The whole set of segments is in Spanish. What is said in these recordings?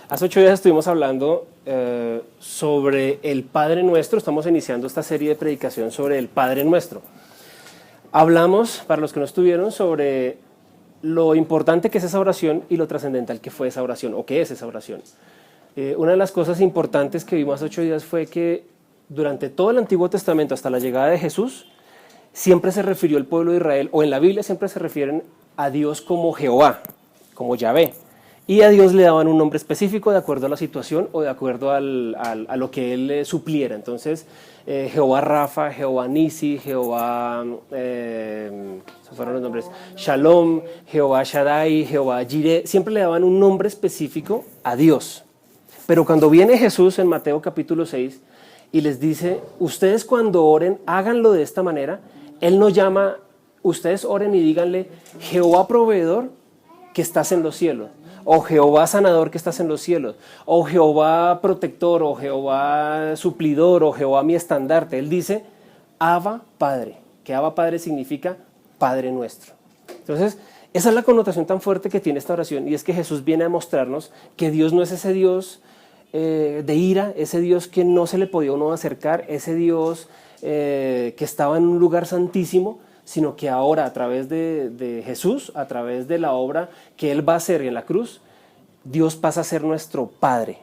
Hace 8 días estuvimos hablando sobre el Padre Nuestro. Estamos iniciando esta serie de predicación sobre el Padre Nuestro. Hablamos, para los que no estuvieron, sobre lo importante que es esa oración y lo trascendental que fue esa oración, o que es esa oración. Una de las cosas importantes que vimos hace 8 días fue que durante todo el Antiguo Testamento, hasta la llegada de Jesús, siempre se refirió el pueblo de Israel, o en la Biblia siempre se refieren a Dios como Jehová, como Yahvé. Y a Dios le daban un nombre específico de acuerdo a la situación o de acuerdo a lo que Él supliera. Entonces, Jehová Rafa, Jehová Nisi, Jehová, esos fueron los nombres, Shalom, Jehová Shaddai, Jehová Jireh, siempre le daban un nombre específico a Dios. Pero cuando viene Jesús en Mateo capítulo 6 y les dice, ustedes cuando oren, háganlo de esta manera, Él nos llama, ustedes oren y díganle, Jehová proveedor que estás en los cielos, o Jehová sanador que estás en los cielos, o Jehová protector, o Jehová suplidor, o Jehová mi estandarte. Él dice, Abba Padre, que Abba Padre significa Padre Nuestro. Entonces, esa es la connotación tan fuerte que tiene esta oración, y es que Jesús viene a mostrarnos que Dios no es ese Dios de ira, ese Dios que no se le podía uno acercar, ese Dios que estaba en un lugar santísimo, sino que ahora a través de Jesús, a través de la obra que Él va a hacer en la cruz, Dios pasa a ser nuestro Padre.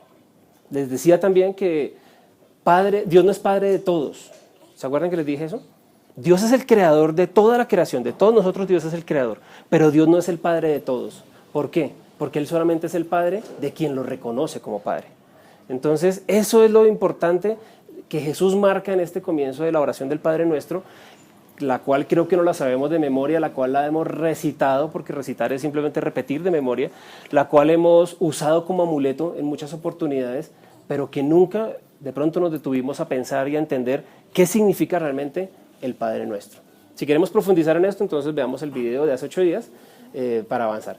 Les decía también que Dios no es Padre de todos. ¿Se acuerdan que les dije eso? Dios es el creador de toda la creación, de todos nosotros Dios es el creador, pero Dios no es el Padre de todos. ¿Por qué? Porque Él solamente es el Padre de quien lo reconoce como Padre. Entonces, eso es lo importante que Jesús marca en este comienzo de la oración del Padre Nuestro, la cual creo que no la sabemos de memoria, la cual la hemos recitado, porque recitar es simplemente repetir de memoria, la cual hemos usado como amuleto en muchas oportunidades, pero que nunca de pronto nos detuvimos a pensar y a entender qué significa realmente el Padre Nuestro. Si queremos profundizar en esto, entonces veamos el video de hace 8 días para avanzar.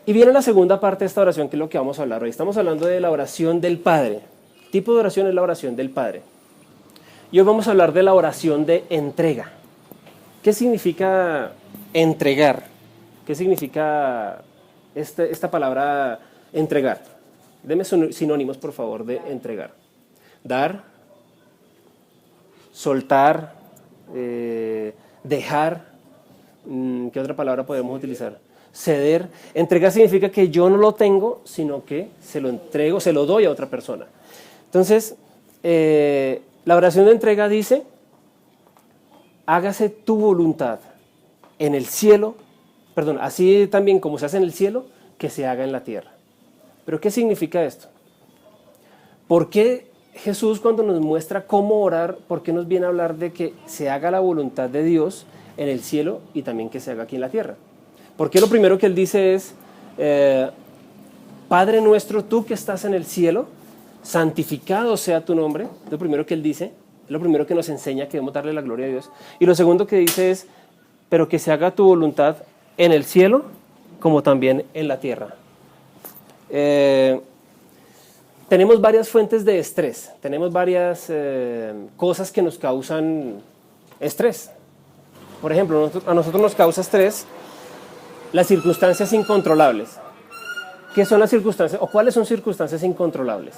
Y viene la segunda parte de esta oración, que es lo que vamos a hablar hoy. Estamos hablando de la oración del Padre. El tipo de oración es la oración del Padre. Y hoy vamos a hablar de la oración de entrega. ¿Qué significa entregar? ¿Qué significa esta palabra entregar? Deme sinónimos, por favor, de entregar. Dar, soltar, dejar. ¿Qué otra palabra podemos utilizar? Ceder. Entregar significa que yo no lo tengo, sino que se lo entrego, se lo doy a otra persona. Entonces, la oración de entrega dice, hágase tu voluntad en el cielo, perdón, así también como se hace en el cielo, que se haga en la tierra. ¿Pero qué significa esto? ¿Por qué Jesús, cuando nos muestra cómo orar, por qué nos viene a hablar de que se haga la voluntad de Dios en el cielo y también que se haga aquí en la tierra? Porque lo primero que Él dice es, Padre nuestro, tú que estás en el cielo, santificado sea tu nombre, es lo primero que Él dice. Es lo primero que nos enseña que debemos darle la gloria a Dios. Y lo segundo que dice es, pero que se haga tu voluntad en el cielo como también en la tierra. Tenemos varias fuentes de estrés, tenemos varias cosas que nos causan estrés. Por ejemplo, a nosotros nos causa estrés las circunstancias incontrolables. ¿Qué son las circunstancias o cuáles son circunstancias incontrolables?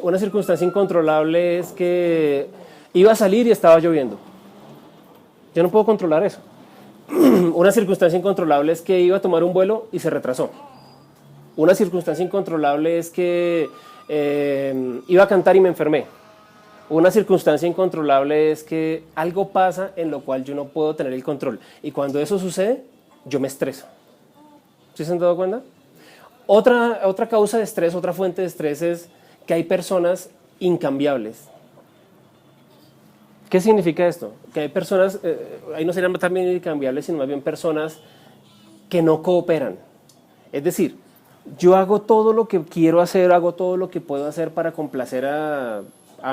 Una circunstancia incontrolable es que iba a salir y estaba lloviendo. Yo no puedo controlar eso. Una circunstancia incontrolable es que iba a tomar un vuelo y se retrasó. Una circunstancia incontrolable es que iba a cantar y me enfermé. Una circunstancia incontrolable es que algo pasa en lo cual yo no puedo tener el control. Y cuando eso sucede, yo me estreso. ¿Sí se han dado cuenta? Otra causa de estrés, otra fuente de estrés es que hay personas incambiables. ¿Qué significa esto? Que hay personas, ahí no serían también incambiables, sino más bien personas que no cooperan. Es decir, yo hago todo lo que quiero hacer, hago todo lo que puedo hacer para complacer a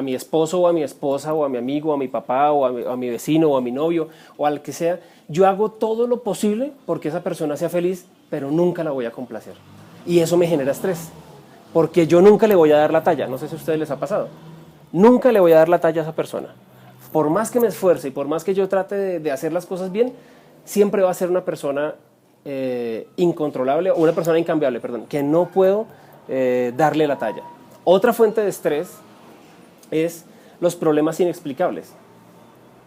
mi esposo o a mi esposa o a mi amigo o a mi papá o a mi vecino o a mi novio o al que sea. Yo hago todo lo posible porque esa persona sea feliz, pero nunca la voy a complacer. Y eso me genera estrés, porque yo nunca le voy a dar la talla. No sé si a ustedes les ha pasado. Nunca le voy a dar la talla a esa persona. Por más que me esfuerce y por más que yo trate de hacer las cosas bien, siempre va a ser una persona incontrolable, o una persona incambiable, perdón, que no puedo darle la talla. Otra fuente de estrés es los problemas inexplicables.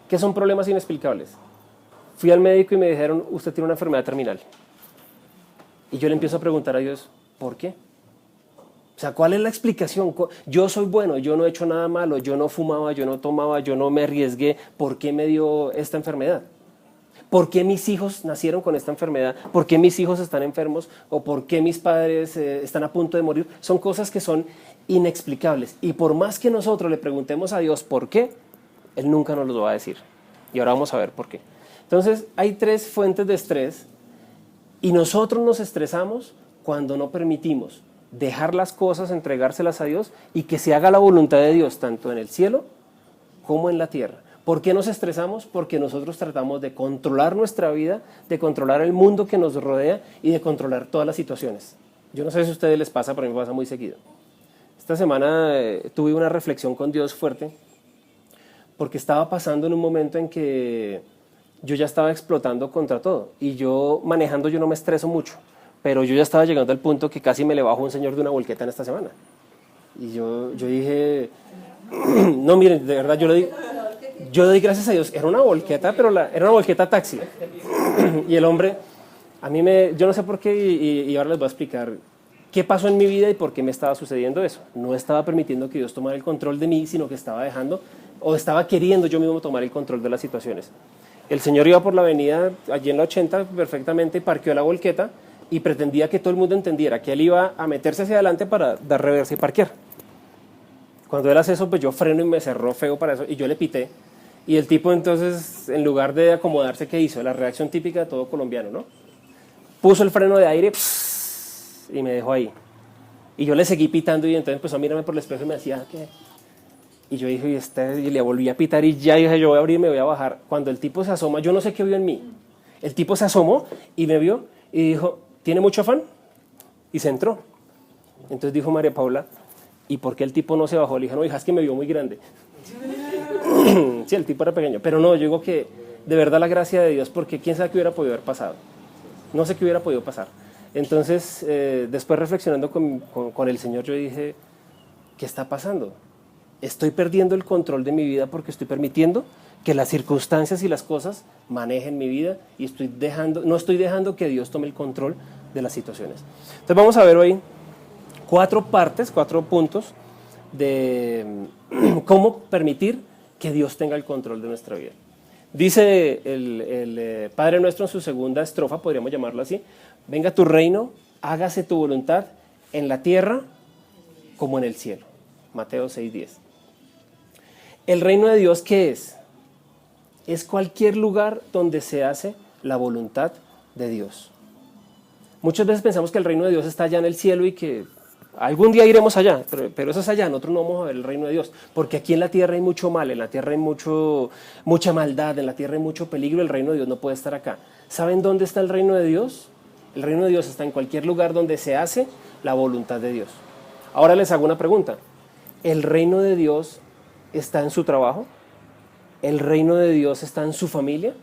¿Qué son problemas inexplicables? Fui al médico y me dijeron, usted tiene una enfermedad terminal. Y yo le empiezo a preguntar a Dios, ¿por qué? O sea, ¿cuál es la explicación? Yo soy bueno, yo no he hecho nada malo, yo no fumaba, yo no tomaba, yo no me arriesgué. ¿Por qué me dio esta enfermedad? ¿Por qué mis hijos nacieron con esta enfermedad? ¿Por qué mis hijos están enfermos? ¿O por qué mis padres están a punto de morir? Son cosas que son inexplicables. Y por más que nosotros le preguntemos a Dios por qué, Él nunca nos lo va a decir. Y ahora vamos a ver por qué. Entonces, hay 3 fuentes de estrés y nosotros nos estresamos cuando no permitimos dejar las cosas, entregárselas a Dios y que se haga la voluntad de Dios tanto en el cielo como en la tierra. ¿Por qué nos estresamos? Porque nosotros tratamos de controlar nuestra vida, de controlar el mundo que nos rodea y de controlar todas las situaciones. Yo no sé si a ustedes les pasa, pero a mí me pasa muy seguido. Esta semana tuve una reflexión con Dios fuerte porque estaba pasando en un momento en que yo ya estaba explotando contra todo y yo manejando yo no me estreso mucho, pero yo ya estaba llegando al punto que casi me le bajo un señor de una volqueta en esta semana. Y yo dije, no miren, de verdad yo le di gracias a Dios, era una volqueta, pero era una volqueta taxi. Y el hombre, yo no sé por qué y ahora les voy a explicar qué pasó en mi vida y por qué me estaba sucediendo eso. No estaba permitiendo que Dios tomara el control de mí, sino que estaba dejando o estaba queriendo yo mismo tomar el control de las situaciones. El señor iba por la avenida, allí en la 80 perfectamente, parqueó la volqueta y pretendía que todo el mundo entendiera que él iba a meterse hacia adelante para dar reversa y parquear. Cuando él hace eso, pues yo freno y me cerró feo para eso y yo le pité. Y el tipo entonces, en lugar de acomodarse, ¿qué hizo? La reacción típica de todo colombiano, ¿no? Puso el freno de aire y me dejó ahí. Y yo le seguí pitando y entonces empezó a mirarme por el espejo y me decía, ¿qué? Y yo dije, y le volví a pitar y ya dije, yo voy a abrir y me voy a bajar. Cuando el tipo se asoma, yo no sé qué vio en mí. El tipo se asomó y me vio y dijo, ¿tiene mucho afán? Y se entró. Entonces dijo María Paula, ¿y por qué el tipo no se bajó? Le dije, no, hija, es que me vio muy grande. Sí, el tipo era pequeño, pero no, yo digo que de verdad la gracia de Dios, porque quién sabe qué hubiera podido haber pasado. No sé qué hubiera podido pasar. Entonces, después reflexionando con el Señor, yo dije, ¿qué está pasando? Estoy perdiendo el control de mi vida porque estoy permitiendo que las circunstancias y las cosas manejen mi vida y no estoy dejando que Dios tome el control de las situaciones. Entonces vamos a ver hoy 4 puntos de cómo permitir que Dios tenga el control de nuestra vida. Dice el Padre Nuestro en su segunda estrofa, podríamos llamarlo así, venga tu reino, hágase tu voluntad en la tierra como en el cielo. Mateo 6:10. El reino de Dios, ¿qué es? Es cualquier lugar donde se hace la voluntad de Dios. Muchas veces pensamos que el reino de Dios está allá en el cielo y que algún día iremos allá, pero eso es allá, nosotros no vamos a ver el reino de Dios, porque aquí en la tierra hay mucho mal, en la tierra hay mucha maldad, en la tierra hay mucho peligro, el reino de Dios no puede estar acá. ¿Saben dónde está el reino de Dios? El reino de Dios está en cualquier lugar donde se hace la voluntad de Dios. Ahora les hago una pregunta. ¿El reino de Dios está en su trabajo? ¿El reino de Dios está en su familia?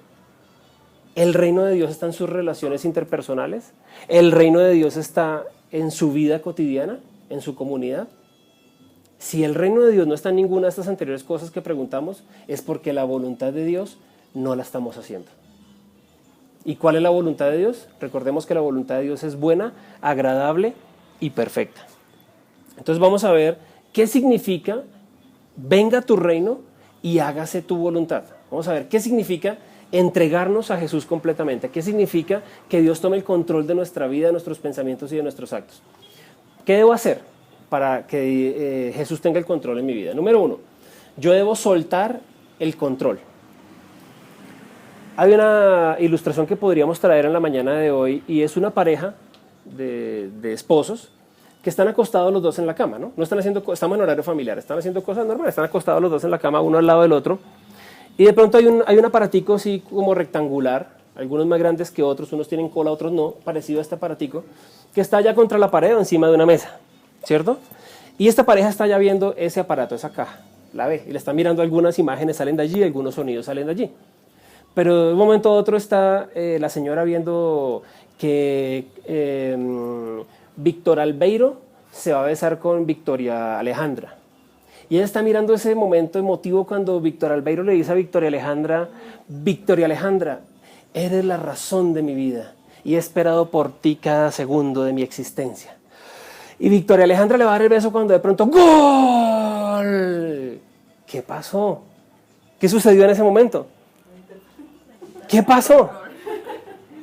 ¿El reino de Dios está en sus relaciones interpersonales? ¿El reino de Dios está en su vida cotidiana, en su comunidad? Si el reino de Dios no está en ninguna de estas anteriores cosas que preguntamos, es porque la voluntad de Dios no la estamos haciendo. ¿Y cuál es la voluntad de Dios? Recordemos que la voluntad de Dios es buena, agradable y perfecta. Entonces vamos a ver qué significa venga tu reino y hágase tu voluntad. Vamos a ver qué significa entregarnos a Jesús completamente. ¿Qué significa que Dios tome el control de nuestra vida, de nuestros pensamientos y de nuestros actos? ¿Qué debo hacer para que Jesús tenga el control en mi vida? Número 1, yo debo soltar el control. Hay una ilustración que podríamos traer en la mañana de hoy y es una pareja de esposos que están acostados los dos en la cama, ¿no? Estamos en horario familiar, están haciendo cosas normales, están acostados los dos en la cama, uno al lado del otro. Y de pronto hay un aparatico así como rectangular, algunos más grandes que otros, unos tienen cola, otros no, parecido a este aparatico, que está ya contra la pared o encima de una mesa, ¿cierto? Y esta pareja está ya viendo ese aparato, esa caja, la ve, y le están mirando algunas imágenes, salen de allí, algunos sonidos salen de allí. Pero de un momento a otro está la señora viendo que Víctor Albeiro se va a besar con Victoria Alejandra. Y ella está mirando ese momento emotivo cuando Víctor Albeiro le dice a Victoria Alejandra, eres la razón de mi vida y he esperado por ti cada segundo de mi existencia. Y Victoria Alejandra le va a dar el beso cuando de pronto ¡gol! ¿Qué pasó? ¿Qué sucedió en ese momento? ¿Qué pasó?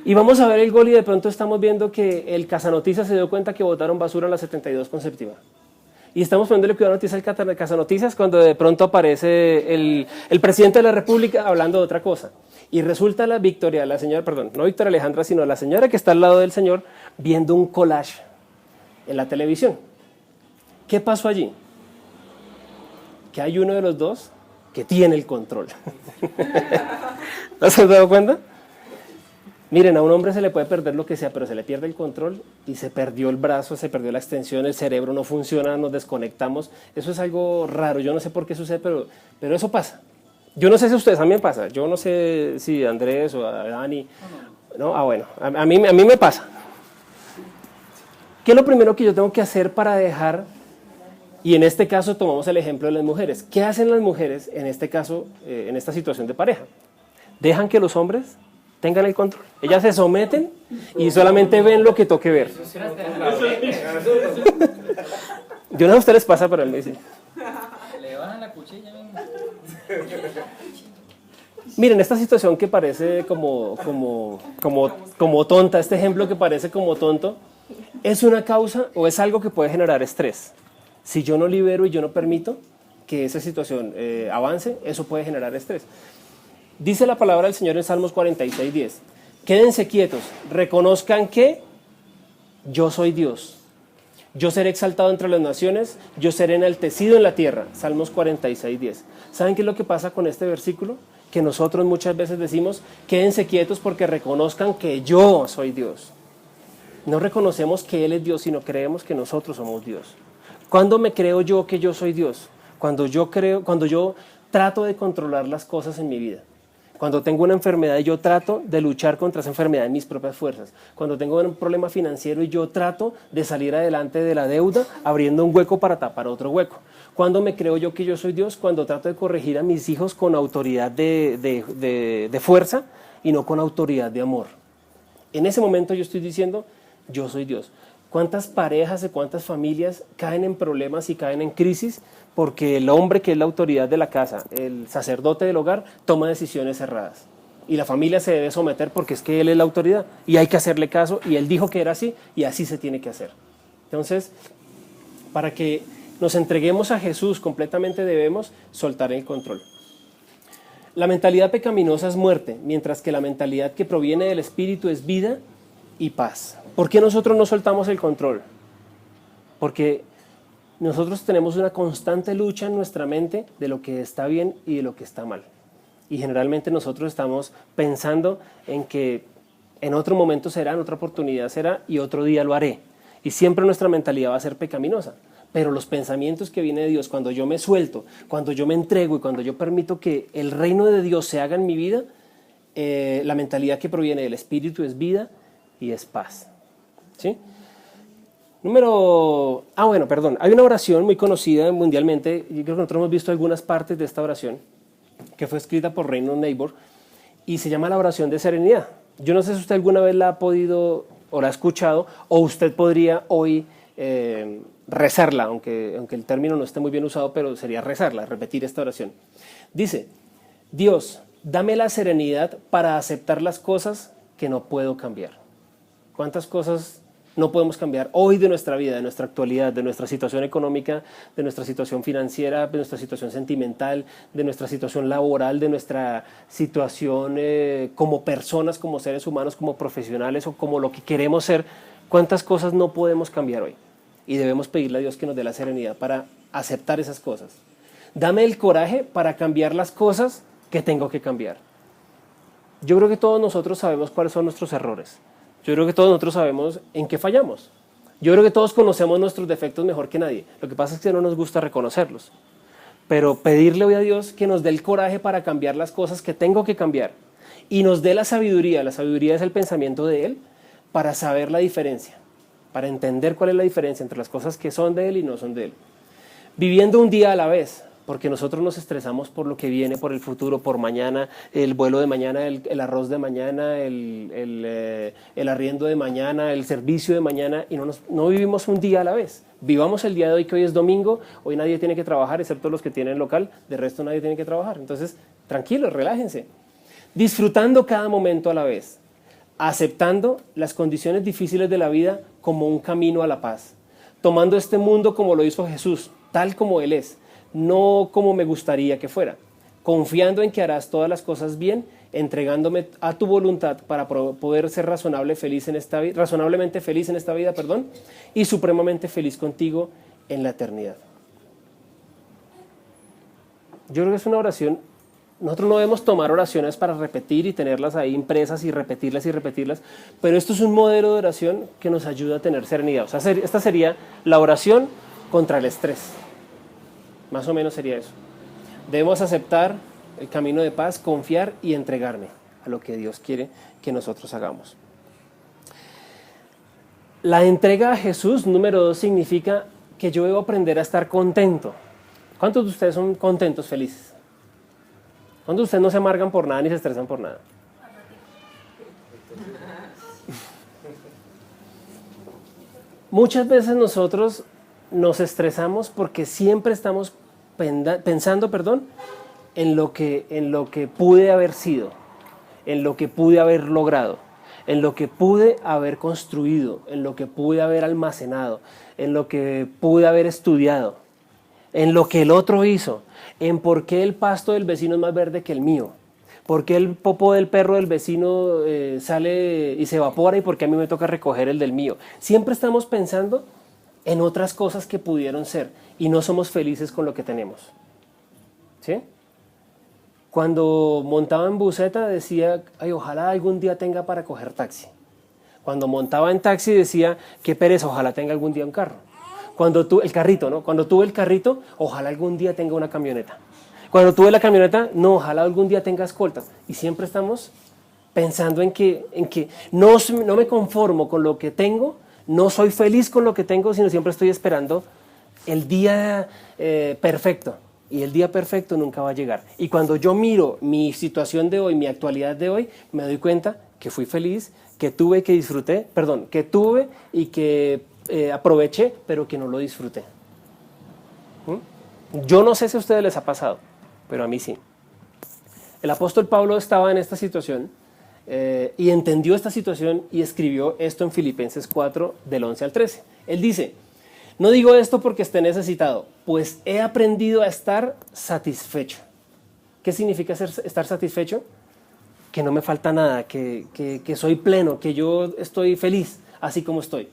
Y vamos a ver el gol y de pronto estamos viendo que el Casanoticias se dio cuenta que botaron basura en la 72 con séptima. Y estamos poniéndole cuidado a noticias al Casanoticias cuando de pronto aparece el presidente de la República hablando de otra cosa. Y resulta no Victoria Alejandra, sino la señora que está al lado del señor viendo un collage en la televisión. ¿Qué pasó allí? Que hay uno de los dos que tiene el control. ¿No se han dado cuenta? Miren, a un hombre se le puede perder lo que sea, pero se le pierde el control y se perdió el brazo, se perdió la extensión, el cerebro no funciona, nos desconectamos. Eso es algo raro, yo no sé por qué sucede, pero eso pasa. Yo no sé si a ustedes también pasa, yo no sé si a Andrés o a Dani. ¿No? Ah, bueno, a mí me pasa. ¿Qué es lo primero que yo tengo que hacer para dejar? Y en este caso tomamos el ejemplo de las mujeres. ¿Qué hacen las mujeres en este caso, en esta situación de pareja? ¿Dejan que los hombres tengan el control? Ellas se someten y solamente ven lo que toque ver. Yo no sé a ustedes les pasa, pero él me dice. Le bajan la cuchilla. Miren, esta situación que parece como tonta, este ejemplo que parece como tonto, es una causa o es algo que puede generar estrés. Si yo no libero y yo no permito que esa situación avance, eso puede generar estrés. Dice la palabra del Señor en Salmos 46:10. Quédense quietos, reconozcan que yo soy Dios. Yo seré exaltado entre las naciones, yo seré enaltecido en la tierra. Salmos 46:10. ¿Saben qué es lo que pasa con este versículo? Que nosotros muchas veces decimos, quédense quietos porque reconozcan que yo soy Dios. No reconocemos que Él es Dios, sino creemos que nosotros somos Dios. ¿Cuándo me creo yo que yo soy Dios? Cuando yo trato de controlar las cosas en mi vida. Cuando tengo una enfermedad y yo trato de luchar contra esa enfermedad en mis propias fuerzas. Cuando tengo un problema financiero y yo trato de salir adelante de la deuda abriendo un hueco para tapar otro hueco. ¿Cuándo me creo yo que yo soy Dios? Cuando trato de corregir a mis hijos con autoridad de fuerza y no con autoridad de amor. En ese momento yo estoy diciendo, yo soy Dios. ¿Cuántas parejas y cuántas familias caen en problemas y caen en crisis porque el hombre que es la autoridad de la casa, el sacerdote del hogar, toma decisiones erradas? Y la familia se debe someter porque es que él es la autoridad y hay que hacerle caso y él dijo que era así y así se tiene que hacer. Entonces, para que nos entreguemos a Jesús completamente debemos soltar el control. La mentalidad pecaminosa es muerte, mientras que la mentalidad que proviene del Espíritu es vida y paz. ¿Por qué nosotros no soltamos el control? Porque nosotros tenemos una constante lucha en nuestra mente de lo que está bien y de lo que está mal. Y generalmente nosotros estamos pensando en que en otro momento será, en otra oportunidad será y otro día lo haré. Y siempre nuestra mentalidad va a ser pecaminosa. Pero los pensamientos que vienen de Dios, cuando yo me suelto, cuando yo me entrego y cuando yo permito que el reino de Dios se haga en mi vida, la mentalidad que proviene del Espíritu es vida y es paz. ¿Sí? Hay una oración muy conocida mundialmente, yo creo que nosotros hemos visto algunas partes de esta oración, que fue escrita por Raymond Neighbor, y se llama la oración de serenidad. Yo no sé si usted alguna vez la ha podido o la ha escuchado, o usted podría hoy rezarla, aunque el término no esté muy bien usado, pero sería rezarla, repetir esta oración. Dice, Dios, dame la serenidad para aceptar las cosas que no puedo cambiar. ¿Cuántas cosas no podemos cambiar hoy de nuestra vida, de nuestra actualidad, de nuestra situación económica, de nuestra situación financiera, de nuestra situación sentimental, de nuestra situación laboral, de nuestra situación como personas, como seres humanos, como profesionales o como lo que queremos ser? ¿Cuántas cosas no podemos cambiar hoy? Y debemos pedirle a Dios que nos dé la serenidad para aceptar esas cosas. Dame el coraje para cambiar las cosas que tengo que cambiar. Yo creo que todos nosotros sabemos cuáles son nuestros errores. Yo creo que todos nosotros sabemos en qué fallamos. Yo creo que todos conocemos nuestros defectos mejor que nadie. Lo que pasa es que no nos gusta reconocerlos. Pero pedirle hoy a Dios que nos dé el coraje para cambiar las cosas que tengo que cambiar y nos dé la sabiduría es el pensamiento de Él, para saber la diferencia, para entender cuál es la diferencia entre las cosas que son de Él y no son de Él. Viviendo un día a la vez, porque nosotros nos estresamos por lo que viene, por el futuro, por mañana, el vuelo de mañana, el arroz de mañana, el arriendo de mañana, el servicio de mañana, y no vivimos un día a la vez. Vivamos el día de hoy, que hoy es domingo, hoy nadie tiene que trabajar, excepto los que tienen local, de resto nadie tiene que trabajar. Entonces, tranquilos, relájense. Disfrutando cada momento a la vez, aceptando las condiciones difíciles de la vida como un camino a la paz, tomando este mundo como lo hizo Jesús, tal como Él es, no como me gustaría que fuera, confiando en que harás todas las cosas bien, entregándome a tu voluntad para poder ser razonablemente feliz en esta vida, y supremamente feliz contigo en la eternidad. Yo creo que es una oración. Nosotros no debemos tomar oraciones para repetir y tenerlas ahí impresas y repetirlas, pero esto es un modelo de oración que nos ayuda a tener serenidad. O sea, esta sería la oración contra el estrés. Más o menos sería eso. Debemos aceptar el camino de paz, confiar y entregarme a lo que Dios quiere que nosotros hagamos. La entrega a Jesús, número 2, significa que yo debo aprender a estar contento. ¿Cuántos de ustedes son contentos, felices? ¿Cuántos de ustedes no se amargan por nada ni se estresan por nada? Muchas veces nosotros nos estresamos porque siempre estamos pensando en lo que pude haber sido, en lo que pude haber logrado, en lo que pude haber construido, en lo que pude haber almacenado, en lo que pude haber estudiado, en lo que el otro hizo, en por qué el pasto del vecino es más verde que el mío, por qué el popo del perro del vecino sale y se evapora y por qué a mí me toca recoger el del mío. Siempre estamos pensando en otras cosas que pudieron ser y no somos felices con lo que tenemos. ¿Sí? Cuando montaba en buseta decía, ay, ojalá algún día tenga para coger taxi. Cuando montaba en taxi decía, qué pereza, ojalá tenga algún día un carro. Cuando tuve el carrito, ojalá algún día tenga una camioneta. Cuando tuve la camioneta, no, ojalá algún día tenga escoltas. Y siempre estamos pensando en que no me conformo con lo que tengo, no soy feliz con lo que tengo, sino siempre estoy esperando el día perfecto. Y el día perfecto nunca va a llegar. Y cuando yo miro mi situación de hoy, mi actualidad de hoy, me doy cuenta que fui feliz, que tuve y que aproveché, pero que no lo disfruté. Yo no sé si a ustedes les ha pasado, pero a mí sí. El apóstol Pablo estaba en esta situación y entendió esta situación y escribió esto en Filipenses 4, del 11 al 13. Él dice, no digo esto porque esté necesitado, pues he aprendido a estar satisfecho. ¿Qué significa estar satisfecho? Que no me falta nada, que soy pleno, que yo estoy feliz, así como estoy.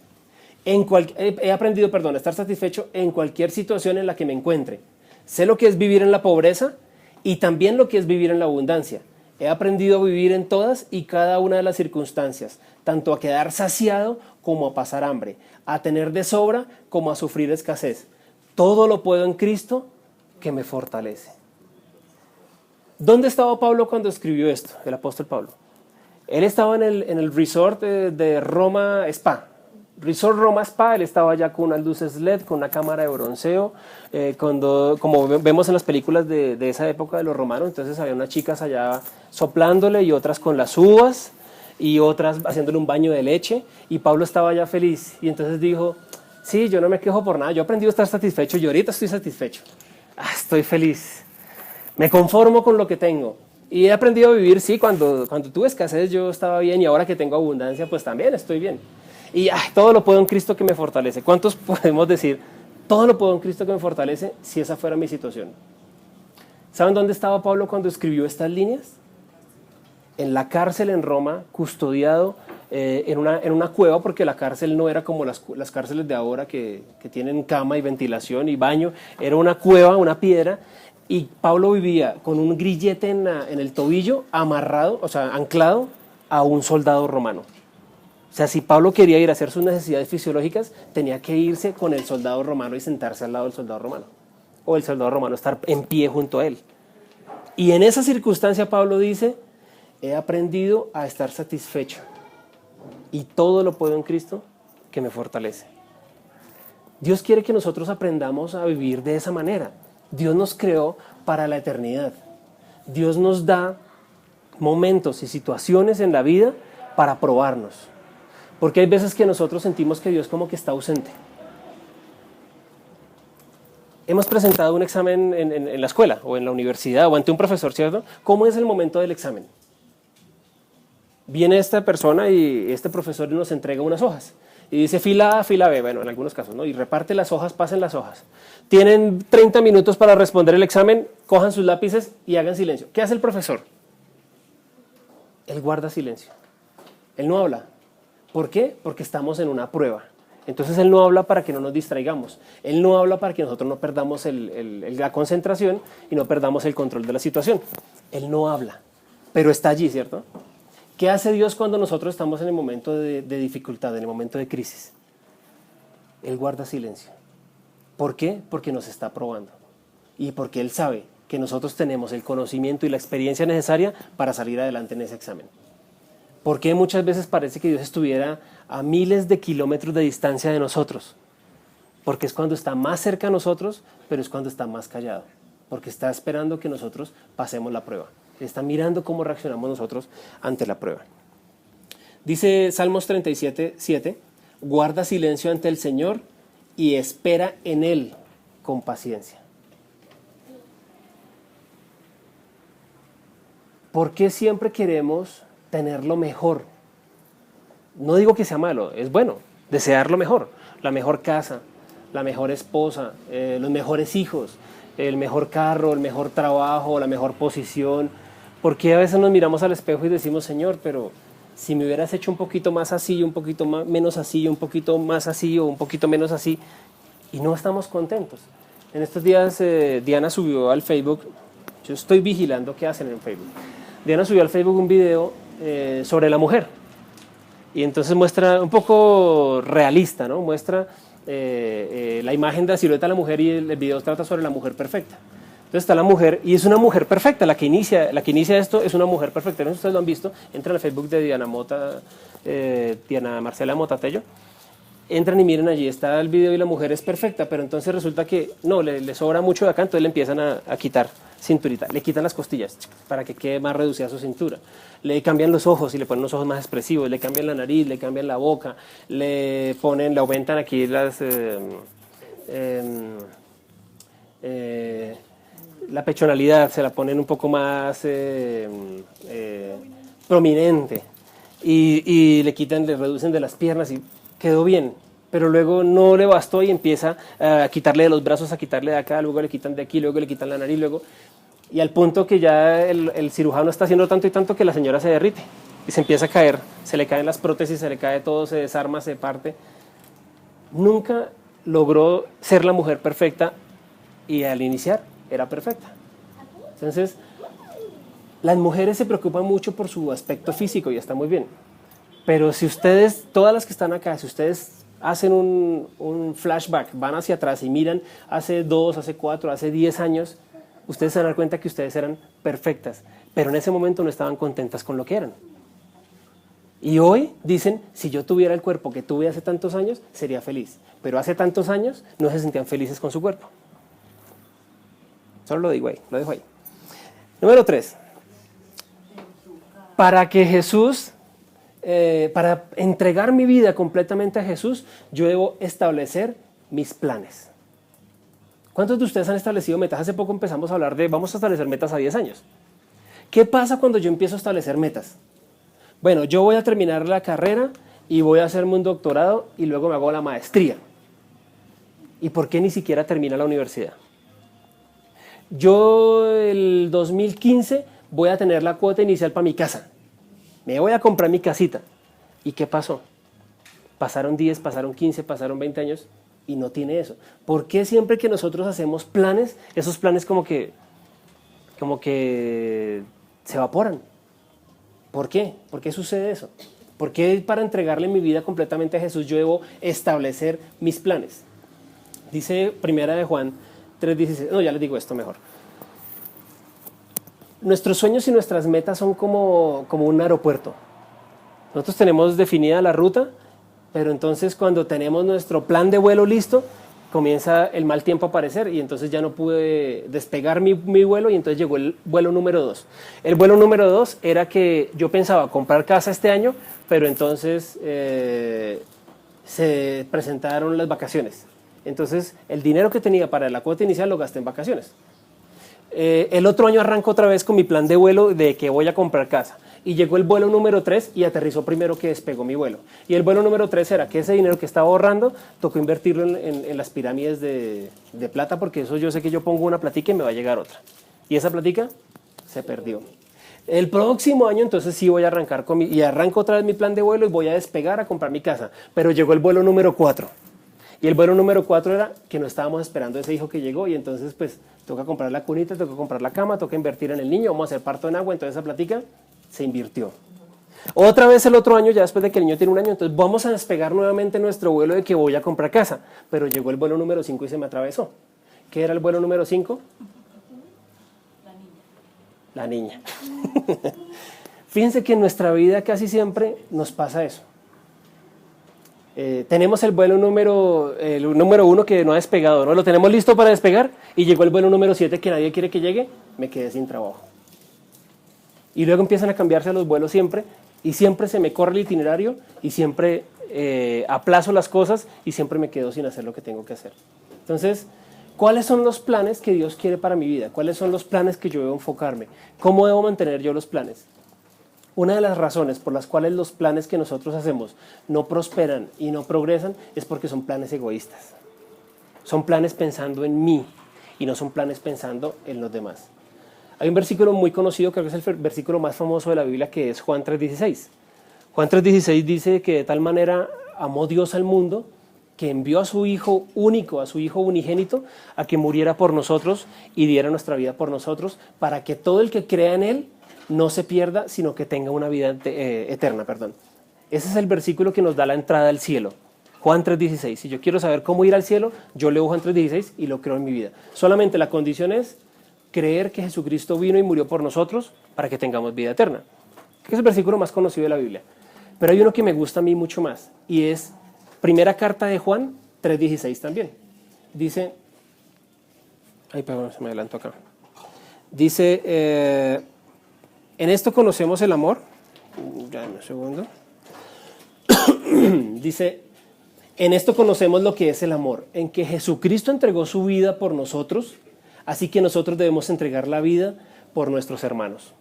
He aprendido a estar satisfecho en cualquier situación en la que me encuentre. Sé lo que es vivir en la pobreza y también lo que es vivir en la abundancia. He aprendido a vivir en todas y cada una de las circunstancias, tanto a quedar saciado como a pasar hambre, a tener de sobra como a sufrir escasez. Todo lo puedo en Cristo que me fortalece. ¿Dónde estaba Pablo cuando escribió esto, el apóstol Pablo? Él estaba en el resort de Roma Spa. Resort Roma Spa, él estaba ya con unas luces LED, con una cámara de bronceo, como vemos en las películas de esa época de los romanos. Entonces había unas chicas allá soplándole y otras con las uvas y otras haciéndole un baño de leche, y Pablo estaba ya feliz y entonces dijo, sí, yo no me quejo por nada, yo he aprendido a estar satisfecho y ahorita estoy satisfecho, estoy feliz, me conformo con lo que tengo y he aprendido a vivir. Sí, cuando tuve escasez yo estaba bien y ahora que tengo abundancia pues también estoy bien. Y todo lo puedo en Cristo que me fortalece. ¿Cuántos podemos decir, todo lo puedo en Cristo que me fortalece, si esa fuera mi situación? ¿Saben dónde estaba Pablo cuando escribió estas líneas? En la cárcel en Roma, custodiado en una cueva, porque la cárcel no era como las cárceles de ahora que tienen cama y ventilación y baño. Era una cueva, una piedra, y Pablo vivía con un grillete en el tobillo, amarrado, o sea, anclado a un soldado romano. O sea, si Pablo quería ir a hacer sus necesidades fisiológicas, tenía que irse con el soldado romano y sentarse al lado del soldado romano. O el soldado romano estar en pie junto a él. Y en esa circunstancia Pablo dice, he aprendido a estar satisfecho y todo lo puedo en Cristo que me fortalece. Dios quiere que nosotros aprendamos a vivir de esa manera. Dios nos creó para la eternidad. Dios nos da momentos y situaciones en la vida para probarnos. Porque hay veces que nosotros sentimos que Dios como que está ausente. Hemos presentado un examen en la escuela o en la universidad o ante un profesor, ¿cierto? ¿Cómo es el momento del examen? Viene esta persona y este profesor nos entrega unas hojas. Y dice fila A, fila B, bueno, en algunos casos, ¿no? Y reparte las hojas, pasen las hojas. Tienen 30 minutos para responder el examen, cojan sus lápices y hagan silencio. ¿Qué hace el profesor? Él guarda silencio. Él no habla. ¿Por qué? Porque estamos en una prueba. Entonces él no habla para que no nos distraigamos. Él no habla para que nosotros no perdamos la concentración y no perdamos el control de la situación. Él no habla, pero está allí, ¿cierto? ¿Qué hace Dios cuando nosotros estamos en el momento de dificultad, en el momento de crisis? Él guarda silencio. ¿Por qué? Porque nos está probando. Y porque Él sabe que nosotros tenemos el conocimiento y la experiencia necesaria para salir adelante en ese examen. ¿Por qué muchas veces parece que Dios estuviera a miles de kilómetros de distancia de nosotros? Porque es cuando está más cerca a nosotros, pero es cuando está más callado. Porque está esperando que nosotros pasemos la prueba. Está mirando cómo reaccionamos nosotros ante la prueba. Dice Salmos 37:7, guarda silencio ante el Señor y espera en Él con paciencia. ¿Por qué siempre queremos tener lo mejor? No digo que sea malo, es bueno desear lo mejor, la mejor casa, la mejor esposa, los mejores hijos, el mejor carro, el mejor trabajo, la mejor posición. Porque a veces nos miramos al espejo y decimos, Señor, pero si me hubieras hecho un poquito más así, un poquito menos así, un poquito más así o un poquito menos así, y no estamos contentos. En estos días Diana subió al Facebook, yo estoy vigilando qué hacen en Facebook. Diana subió al Facebook un video sobre la mujer. Y entonces muestra un poco realista, ¿no? Muestra la imagen de la silueta de la mujer y el video trata sobre la mujer perfecta. Entonces está la mujer y es una mujer perfecta, la que inicia esto es una mujer perfecta. No sé si ustedes lo han visto, entran al Facebook de Diana Marcela Motatello, entran y miren allí, está el video y la mujer es perfecta, pero entonces resulta que no, le sobra mucho de acá, entonces le empiezan a quitar cinturita, le quitan las costillas para que quede más reducida su cintura, le cambian los ojos y le ponen unos ojos más expresivos, le cambian la nariz, le cambian la boca, le aumentan aquí la pechonalidad, se la ponen un poco más prominente y le reducen de las piernas y quedó bien, pero luego no le bastó y empieza a quitarle de los brazos, a quitarle de acá, luego le quitan de aquí, luego le quitan la nariz, y al punto que ya el cirujano está haciendo tanto y tanto que la señora se derrite y se empieza a caer, se le caen las prótesis, se le cae todo, se desarma, se parte. Nunca logró ser la mujer perfecta y al iniciar era perfecta. Entonces, las mujeres se preocupan mucho por su aspecto físico y está muy bien. Pero si ustedes, todas las que están acá, si ustedes hacen un flashback, van hacia atrás y miran hace 2, hace 4, hace 10 años, ustedes se van a dar cuenta que ustedes eran perfectas, pero en ese momento no estaban contentas con lo que eran. Y hoy dicen, si yo tuviera el cuerpo que tuve hace tantos años, sería feliz. Pero hace tantos años no se sentían felices con su cuerpo. Solo lo digo ahí, lo dejo ahí. Número 3. Para que Jesús, para entregar mi vida completamente a Jesús, yo debo establecer mis planes. ¿Cuántos de ustedes han establecido metas? Hace poco empezamos a hablar de, vamos a establecer metas a 10 años. ¿Qué pasa cuando yo empiezo a establecer metas? Bueno, yo voy a terminar la carrera y voy a hacerme un doctorado y luego me hago la maestría. ¿Y por qué ni siquiera termina la universidad? Yo el 2015 voy a tener la cuota inicial para mi casa. Me voy a comprar mi casita. ¿Y qué pasó? Pasaron 10, pasaron 15, pasaron 20 años y no tiene eso. ¿Por qué siempre que nosotros hacemos planes, esos planes como que se evaporan? ¿Por qué? ¿Por qué sucede eso? ¿Por qué para entregarle mi vida completamente a Jesús yo debo establecer mis planes? Dice Primera de Juan 3:16. No, ya les digo esto mejor. nuestros sueños y nuestras metas son como un aeropuerto. Nosotros tenemos definida la ruta, pero entonces cuando tenemos nuestro plan de vuelo listo, comienza el mal tiempo a aparecer y entonces ya no pude despegar mi vuelo y entonces llegó el vuelo número 2. El vuelo número 2 era que yo pensaba comprar casa este año, pero entonces se presentaron las vacaciones. Entonces el dinero que tenía para la cuota inicial lo gasté en vacaciones. El otro año arranco otra vez con mi plan de vuelo de que voy a comprar casa. Y llegó el vuelo número 3 y aterrizó primero que despegó mi vuelo. Y el vuelo número 3 era que ese dinero que estaba ahorrando, tocó invertirlo en las pirámides de plata, porque eso yo sé que yo pongo una platica y me va a llegar otra. Y esa platica se perdió. El próximo año entonces sí voy a arrancar y arranco otra vez mi plan de vuelo y voy a despegar a comprar mi casa. Pero llegó el vuelo número 4. Y el vuelo número 4 era que no estábamos esperando ese hijo que llegó y entonces pues toca comprar la cunita, toca comprar la cama, toca invertir en el niño, vamos a hacer parto en agua, entonces esa platica se invirtió. Otra vez el otro año, ya después de que el niño tiene un año, entonces vamos a despegar nuevamente nuestro vuelo de que voy a comprar casa, pero llegó el vuelo número 5 y se me atravesó. ¿Qué era el vuelo número 5? La niña. Fíjense que en nuestra vida casi siempre nos pasa eso. Tenemos el vuelo número 1 que no ha despegado, ¿no? Lo tenemos listo para despegar y llegó el vuelo número 7 que nadie quiere que llegue, me quedé sin trabajo. Y luego empiezan a cambiarse los vuelos siempre y siempre se me corre el itinerario y siempre aplazo las cosas y siempre me quedo sin hacer lo que tengo que hacer. Entonces, ¿cuáles son los planes que Dios quiere para mi vida? ¿Cuáles son los planes que yo debo enfocarme? ¿Cómo debo mantener yo los planes? Una de las razones por las cuales los planes que nosotros hacemos no prosperan y no progresan es porque son planes egoístas. Son planes pensando en mí y no son planes pensando en los demás. Hay un versículo muy conocido, creo que es el versículo más famoso de la Biblia, que es Juan 3:16. Juan 3:16 dice que de tal manera amó Dios al mundo que envió a su Hijo único, a su Hijo unigénito, a que muriera por nosotros y diera nuestra vida por nosotros, para que todo el que crea en Él no se pierda, sino que tenga una vida eterna. Ese es el versículo que nos da la entrada al cielo. Juan 3:16. Si yo quiero saber cómo ir al cielo, yo leo Juan 3:16 y lo creo en mi vida. Solamente la condición es creer que Jesucristo vino y murió por nosotros para que tengamos vida eterna. Que es el versículo más conocido de la Biblia. Pero hay uno que me gusta a mí mucho más y es primera carta de Juan 3:16 también. Dice, ay, perdón, se me adelanto acá. Dice, en esto conocemos el amor. Dame un segundo. Dice, en esto conocemos lo que es el amor, en que Jesucristo entregó su vida por nosotros, así que nosotros debemos entregar la vida por nuestros hermanos.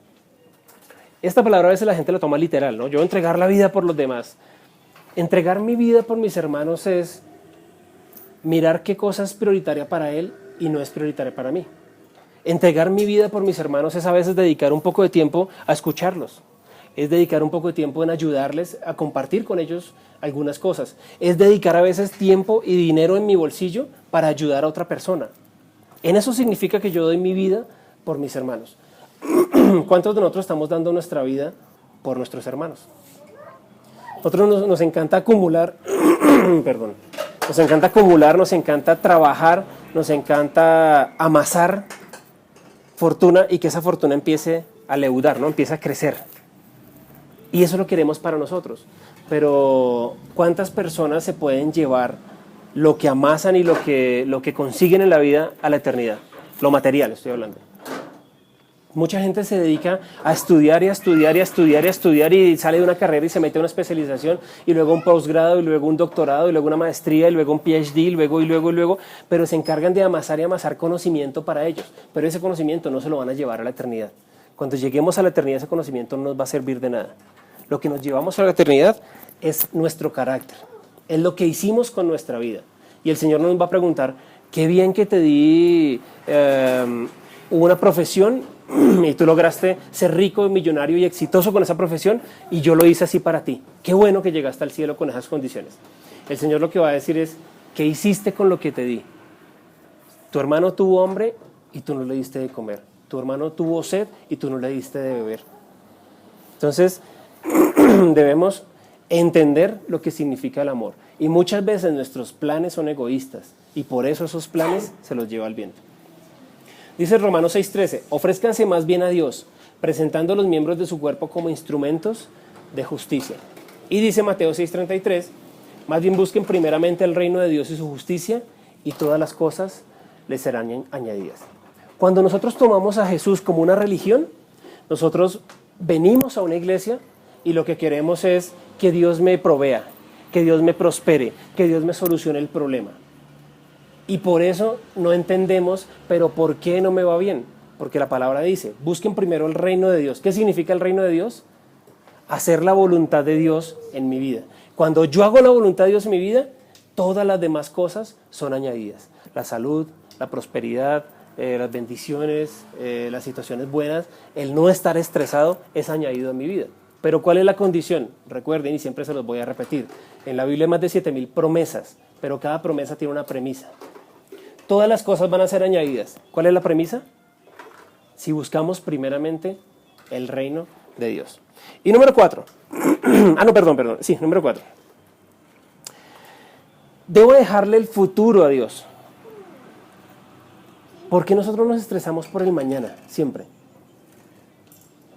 Esta palabra a veces la gente la toma literal, ¿no? Yo entregar la vida por los demás. Entregar mi vida por mis hermanos es mirar qué cosa es prioritaria para él y no es prioritaria para mí. Entregar mi vida por mis hermanos es a veces dedicar un poco de tiempo a escucharlos. Es dedicar un poco de tiempo en ayudarles a compartir con ellos algunas cosas. Es dedicar a veces tiempo y dinero en mi bolsillo para ayudar a otra persona. En eso significa que yo doy mi vida por mis hermanos. ¿Cuántos de nosotros estamos dando nuestra vida por nuestros hermanos? Nosotros nos encanta acumular, perdón, nos encanta acumular, nos encanta trabajar, nos encanta amasar fortuna y que esa fortuna empiece a leudar, ¿no? Empiece a crecer. Y eso lo queremos para nosotros. Pero ¿cuántas personas se pueden llevar lo que amasan y lo que consiguen en la vida a la eternidad? Lo material, estoy hablando. Mucha gente se dedica a estudiar y a estudiar y a estudiar y a estudiar y sale de una carrera y se mete a una especialización y luego un posgrado y luego un doctorado y luego una maestría y luego un PhD y luego, pero se encargan de amasar y amasar conocimiento para ellos. Pero ese conocimiento no se lo van a llevar a la eternidad. Cuando lleguemos a la eternidad ese conocimiento no nos va a servir de nada. Lo que nos llevamos a la eternidad es nuestro carácter, es lo que hicimos con nuestra vida. Y el Señor nos va a preguntar, qué bien que te di una profesión y tú lograste ser rico, millonario y exitoso con esa profesión y yo lo hice así para ti. Qué bueno que llegaste al cielo con esas condiciones. El Señor lo que va a decir es, ¿qué hiciste con lo que te di? Tu hermano tuvo hambre y tú no le diste de comer. Tu hermano tuvo sed y tú no le diste de beber. Entonces, debemos entender lo que significa el amor. Y muchas veces nuestros planes son egoístas y por eso esos planes se los lleva el viento. Dice Romanos 6:13, ofrézcanse más bien a Dios, presentando a los miembros de su cuerpo como instrumentos de justicia. Y dice Mateo 6:33, más bien busquen primeramente el reino de Dios y su justicia, y todas las cosas les serán añadidas. Cuando nosotros tomamos a Jesús como una religión, nosotros venimos a una iglesia y lo que queremos es que Dios me provea, que Dios me prospere, que Dios me solucione el problema. Y por eso no entendemos, pero ¿por qué no me va bien? Porque la palabra dice, busquen primero el reino de Dios. ¿Qué significa el reino de Dios? Hacer la voluntad de Dios en mi vida. Cuando yo hago la voluntad de Dios en mi vida, todas las demás cosas son añadidas. La salud, la prosperidad, las bendiciones, las situaciones buenas, el no estar estresado es añadido a mi vida. Pero ¿cuál es la condición? Recuerden, y siempre se los voy a repetir, en la Biblia hay más de 7,000 promesas, pero cada promesa tiene una premisa. Todas las cosas van a ser añadidas. ¿Cuál es la premisa? Si buscamos primeramente el reino de Dios. Y número 4. Número 4. Debo dejarle el futuro a Dios. ¿Por qué nosotros nos estresamos por el mañana? Siempre.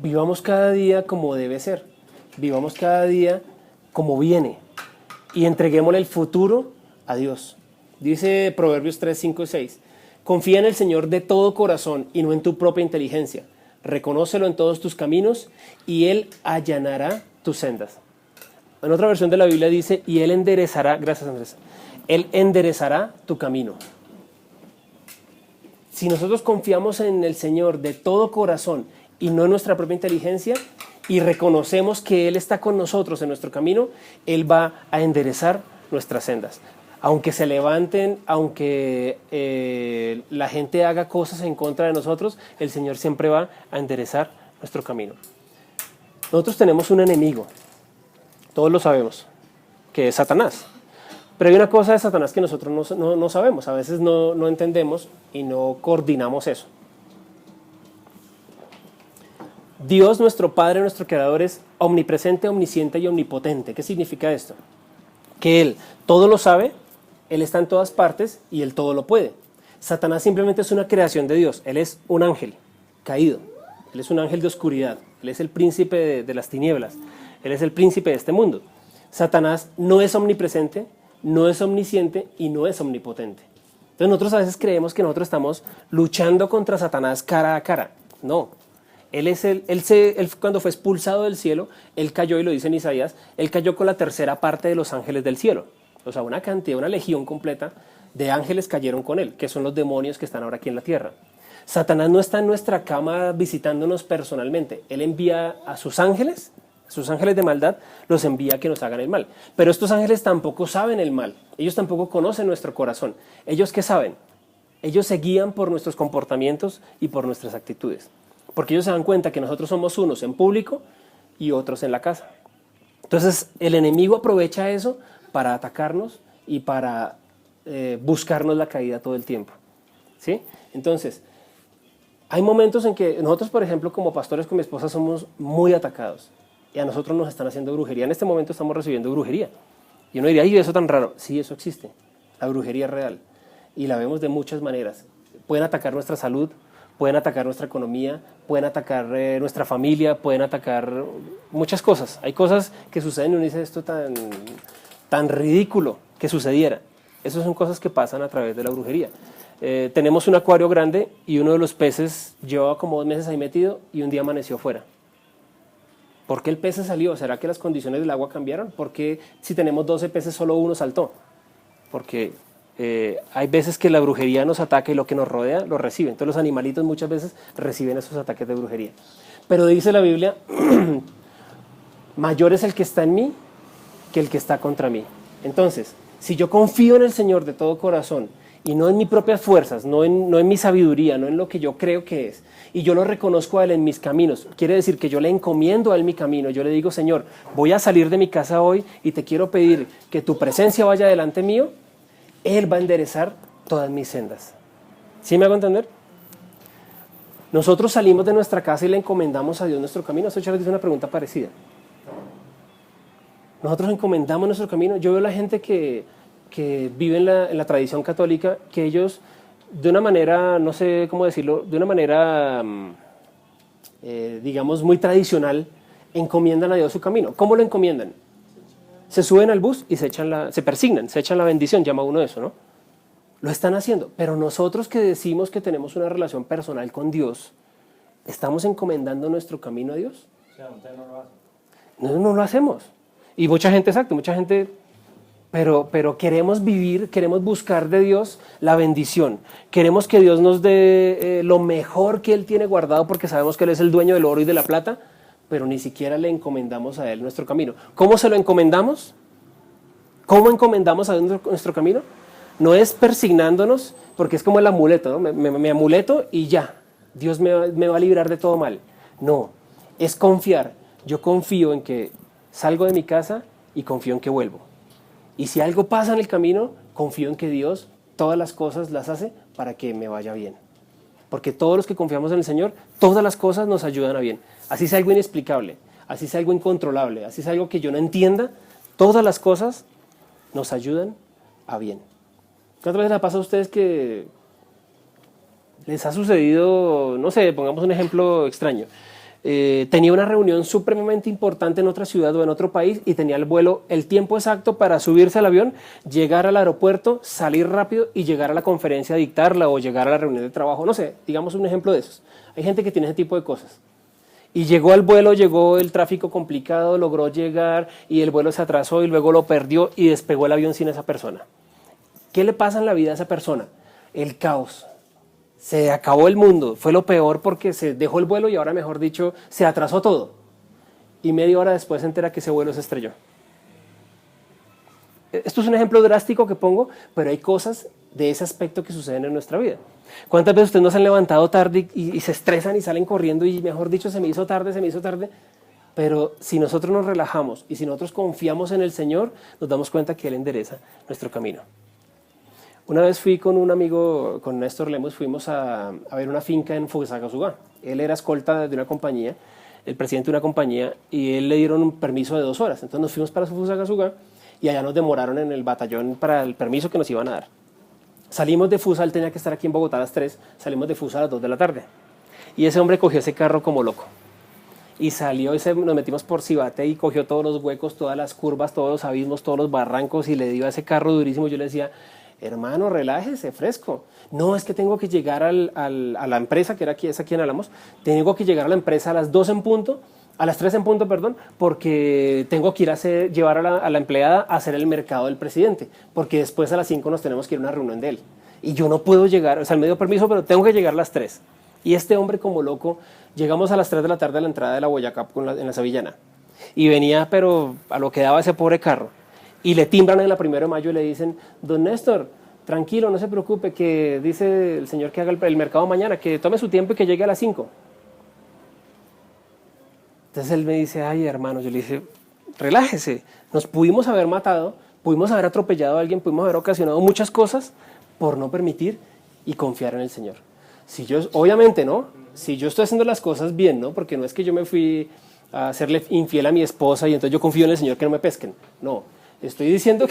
Vivamos cada día como debe ser. Vivamos cada día como viene. Y entreguémosle el futuro a Dios. Dice Proverbios 3, 5 y 6. Confía en el Señor de todo corazón y no en tu propia inteligencia. Reconócelo en todos tus caminos y Él allanará tus sendas. En otra versión de la Biblia dice, y Él enderezará, gracias Andrés, Él enderezará tu camino. Si nosotros confiamos en el Señor de todo corazón y no en nuestra propia inteligencia y reconocemos que Él está con nosotros en nuestro camino, Él va a enderezar nuestras sendas. Aunque se levanten, aunque la gente haga cosas en contra de nosotros, el Señor siempre va a enderezar nuestro camino. Nosotros tenemos un enemigo, todos lo sabemos, que es Satanás. Pero hay una cosa de Satanás que nosotros no sabemos, a veces no entendemos y no coordinamos eso. Dios, nuestro Padre, nuestro Creador, es omnipresente, omnisciente y omnipotente. ¿Qué significa esto? Que Él todo lo sabe, Él está en todas partes y Él todo lo puede. Satanás simplemente es una creación de Dios. Él es un ángel caído. Él es un ángel de oscuridad. Él es el príncipe de las tinieblas. Él es el príncipe de este mundo. Satanás no es omnipresente, no es omnisciente y no es omnipotente. Entonces nosotros a veces creemos que nosotros estamos luchando contra Satanás cara a cara. No. Él cuando fue expulsado del cielo, Él cayó, y lo dice en Isaías, Él cayó con la tercera parte de los ángeles del cielo. O sea, una cantidad, una legión completa de ángeles cayeron con Él, que son los demonios que están ahora aquí en la tierra. Satanás no está en nuestra cama visitándonos personalmente. Él envía a sus ángeles de maldad, los envía a que nos hagan el mal. Pero estos ángeles tampoco saben el mal. Ellos tampoco conocen nuestro corazón. ¿Ellos qué saben? Ellos se guían por nuestros comportamientos y por nuestras actitudes. Porque ellos se dan cuenta que nosotros somos unos en público y otros en la casa. Entonces el enemigo aprovecha eso para atacarnos y para buscarnos la caída todo el tiempo. ¿Sí? Entonces, hay momentos en que nosotros, por ejemplo, como pastores con mi esposa, somos muy atacados. Y a nosotros nos están haciendo brujería. En este momento estamos recibiendo brujería. Y uno diría, ¡ay, eso tan raro! Sí, eso existe. La brujería es real. Y la vemos de muchas maneras. Pueden atacar nuestra salud, pueden atacar nuestra economía, pueden atacar nuestra familia, pueden atacar muchas cosas. Hay cosas que suceden y uno dice, esto tan ridículo que sucediera. Esas son cosas que pasan a través de la brujería. Tenemos un acuario grande y uno de los peces llevaba como 2 meses ahí metido y un día amaneció fuera. ¿Por qué el pez se salió? ¿Será que las condiciones del agua cambiaron? ¿Por qué si tenemos 12 peces solo uno saltó? Porque hay veces que la brujería nos ataca y lo que nos rodea lo recibe. Entonces los animalitos muchas veces reciben esos ataques de brujería. Pero dice la Biblia, mayor es el que está en mí que el que está contra mí. Entonces, si yo confío en el Señor de todo corazón y no en mis propias fuerzas, no en mi sabiduría, no en lo que yo creo que es, y yo lo reconozco a Él en mis caminos, quiere decir que yo le encomiendo a Él mi camino, yo le digo, Señor, voy a salir de mi casa hoy y te quiero pedir que tu presencia vaya delante mío, Él va a enderezar todas mis sendas. ¿Sí me hago entender? Nosotros salimos de nuestra casa y le encomendamos a Dios nuestro camino. Esto ya les dice una pregunta parecida. Nosotros encomendamos nuestro camino. Yo veo a la gente que vive en la tradición católica, que ellos de una manera, no sé cómo decirlo, de una manera digamos, muy tradicional, encomiendan a Dios su camino. ¿Cómo lo encomiendan? Se suben al bus y se persignan, se echan la bendición, llama uno eso, ¿no? Lo están haciendo, pero nosotros que decimos que tenemos una relación personal con Dios, ¿estamos encomendando nuestro camino a Dios? O sea, usted no lo hace. No lo hacemos. Y mucha gente, exacto, mucha gente, pero queremos vivir, queremos buscar de Dios la bendición. Queremos que Dios nos dé lo mejor que Él tiene guardado porque sabemos que Él es el dueño del oro y de la plata, pero ni siquiera le encomendamos a Él nuestro camino. ¿Cómo se lo encomendamos? ¿Cómo encomendamos a Dios nuestro camino? No es persignándonos, porque es como el amuleto, ¿no? Me amuleto y ya, Dios me va a librar de todo mal. No, es confiar. Yo confío en que salgo de mi casa y confío en que vuelvo. Y si algo pasa en el camino, confío en que Dios todas las cosas las hace para que me vaya bien. Porque todos los que confiamos en el Señor, todas las cosas nos ayudan a bien. Así sea algo inexplicable, así sea algo incontrolable, así sea algo que yo no entienda, todas las cosas nos ayudan a bien. ¿Cuántas veces les pasa a ustedes que les ha sucedido, no sé, pongamos un ejemplo extraño? Tenía una reunión supremamente importante en otra ciudad o en otro país y tenía el vuelo, el tiempo exacto para subirse al avión, llegar al aeropuerto, salir rápido y llegar a la conferencia a dictarla o llegar a la reunión de trabajo, no sé, digamos un ejemplo de esos. Hay gente que tiene ese tipo de cosas. Y llegó al vuelo, llegó el tráfico complicado, logró llegar y el vuelo se atrasó y luego lo perdió y despegó el avión sin esa persona. ¿Qué le pasa en la vida a esa persona? El caos. Se acabó el mundo, fue lo peor porque se dejó el vuelo y ahora, mejor dicho, se atrasó todo. Y media hora después se entera que ese vuelo se estrelló. Esto es un ejemplo drástico que pongo, pero hay cosas de ese aspecto que suceden en nuestra vida. ¿Cuántas veces ustedes no se han levantado tarde y se estresan y salen corriendo y, mejor dicho, se me hizo tarde? Pero si nosotros nos relajamos y si nosotros confiamos en el Señor, nos damos cuenta que Él endereza nuestro camino. Una vez fui con un amigo, con Néstor Lemos, fuimos a ver una finca en Fusagasugá. Él era escolta de una compañía, el presidente de una compañía, y él le dieron un permiso de 2 horas. Entonces nos fuimos para Fusagasugá y allá nos demoraron en el batallón para el permiso que nos iban a dar. Salimos de Fusa, él tenía que estar aquí en Bogotá a las 3, salimos de Fusa a las 2 de la tarde. Y ese hombre cogió ese carro como loco. Y salió y nos metimos por Cibate y cogió todos los huecos, todas las curvas, todos los abismos, todos los barrancos y le dio a ese carro durísimo. Yo le decía, hermano, relájese, fresco. No, es que tengo que llegar a la empresa, que es aquí en Álamos, tengo que llegar a la empresa a las 2 en punto, a las 3 en punto, perdón, porque tengo que ir llevar a la empleada a hacer el mercado del presidente, porque después a las 5 nos tenemos que ir a una reunión de él. Y yo no puedo llegar, o sea, él me dio permiso, pero tengo que llegar a las 3. Y este hombre como loco, llegamos a las 3 de la tarde a la entrada de la Boyacá en la Sevillana. Y venía, pero a lo que daba ese pobre carro. Y le timbran en la 1 de mayo y le dicen, don Néstor, tranquilo, no se preocupe, que dice el señor que haga el mercado mañana, que tome su tiempo y que llegue a las 5. Entonces él me dice, ay hermano, yo le dije, relájese, nos pudimos haber matado, pudimos haber atropellado a alguien, pudimos haber ocasionado muchas cosas por no permitir y confiar en el Señor. Si yo, obviamente, ¿no? Si yo estoy haciendo las cosas bien, ¿no? Porque no es que yo me fui a serle infiel a mi esposa y entonces yo confío en el Señor que no me pesquen. No, estoy diciendo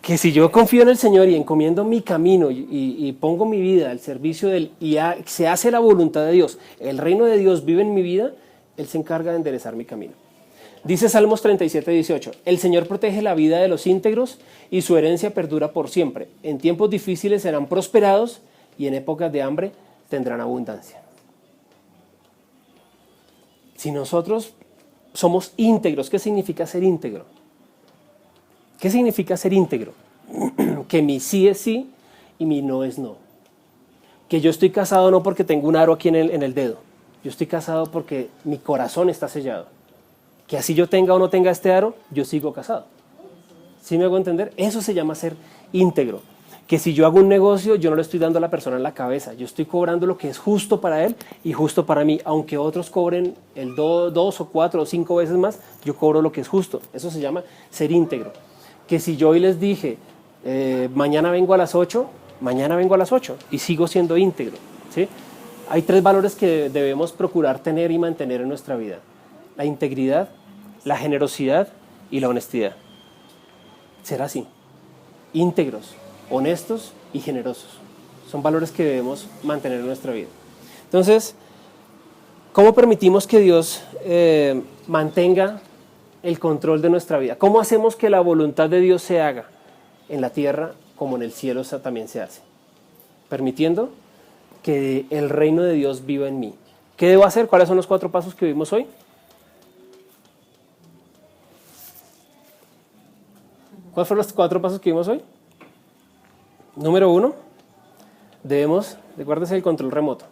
que si yo confío en el Señor y encomiendo mi camino y pongo mi vida al servicio de Él y se hace la voluntad de Dios, el reino de Dios vive en mi vida, Él se encarga de enderezar mi camino. Dice Salmos 37, 18, el Señor protege la vida de los íntegros y su herencia perdura por siempre. En tiempos difíciles serán prosperados y en épocas de hambre tendrán abundancia. Si nosotros somos íntegros, ¿qué significa ser íntegro? ¿Qué significa ser íntegro? Que mi sí es sí y mi no es no. Que yo estoy casado no porque tengo un aro aquí en el dedo. Yo estoy casado porque mi corazón está sellado. Que así yo tenga o no tenga este aro, yo sigo casado. ¿Sí me hago entender? Eso se llama ser íntegro. Que si yo hago un negocio, yo no le estoy dando a la persona en la cabeza. Yo estoy cobrando lo que es justo para él y justo para mí. Aunque otros cobren el 2 o 4 o 5 veces más, yo cobro lo que es justo. Eso se llama ser íntegro. Que si yo hoy les dije, mañana vengo a las 8, mañana vengo a las 8 y sigo siendo íntegro, ¿sí? Hay 3 valores que debemos procurar tener y mantener en nuestra vida. La integridad, la generosidad y la honestidad. Ser así, íntegros, honestos y generosos. Son valores que debemos mantener en nuestra vida. Entonces, ¿Cómo permitimos que Dios mantenga el control de nuestra vida? ¿Cómo hacemos que la voluntad de Dios se haga en la tierra como en el cielo también se hace? Permitiendo que el reino de Dios viva en mí. ¿Qué debo hacer? ¿Cuáles son los 4 pasos que vimos hoy? ¿Cuáles fueron los 4 pasos que vimos hoy? Número 1, recuérdese el control remoto.